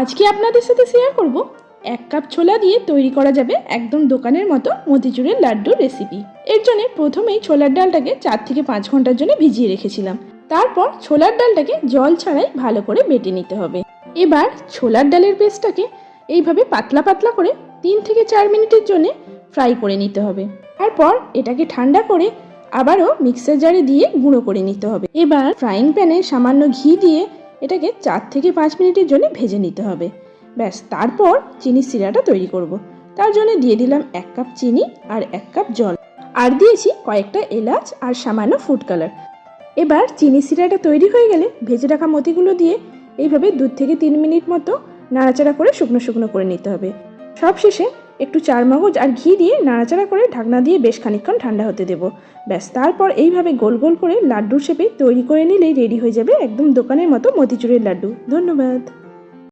আজকে আপনাদের সাথে শেয়ার করব 1 কাপ ছোলা দিয়ে তৈরি করা যাবে একদম দোকানের মতো মতিচুরের লাড্ডুর রেসিপি। এর জন্য প্রথমেই ছোলার ডালটাকে 4 থেকে 5 ঘন্টার জন্য ভিজিয়ে রেখেছিলাম। তারপর ছোলার ডালটাকে জল ছাড়াই ভালো করে বেটে নিতে হবে। এবার ছোলার ডালের পেস্টটাকে এইভাবে পাতলা পাতলা করে 3 থেকে 4 মিনিটের জন্য ফ্রাই করে নিতে হবে। তারপর এটাকে ঠান্ডা করে আবারও মিক্সার জারে দিয়ে গুঁড়ো করে নিতে হবে। এবার ফ্রাইং প্যানে সামান্য ঘি দিয়ে এটাকে 4 থেকে 5 মিনিটের জন্য ভেজে নিতে হবে। ব্যাস, তারপর চিনির সিরাটা তৈরি করব। তার জন্য দিয়ে দিলাম 1 কাপ চিনি আর 1 কাপ জল, আর দিয়েছি কয়েকটা এলাচ আর সামান্য ফুড কালার। এবার চিনি সিরাটা তৈরি হয়ে গেলে ভেজে রাখা মতিগুলো দিয়ে এইভাবে 2 থেকে 3 মিনিট মতো নাড়াচাড়া করে শুকনো শুকনো করে নিতে হবে। সবশেষে একটু চারমগজ আর ঘি দিয়ে নাড়াচাড়া করে ঢাকনা দিয়ে বেশ খানিকক্ষণ ঠান্ডা হতে দেব। ব্যাস, তারপর এইভাবে গোল গোল করে লাড্ডুর শেপে তৈরি করে নিলেই রেডি হয়ে যাবে একদম দোকানের মতো মতিচুরের লাড্ডু। ধন্যবাদ।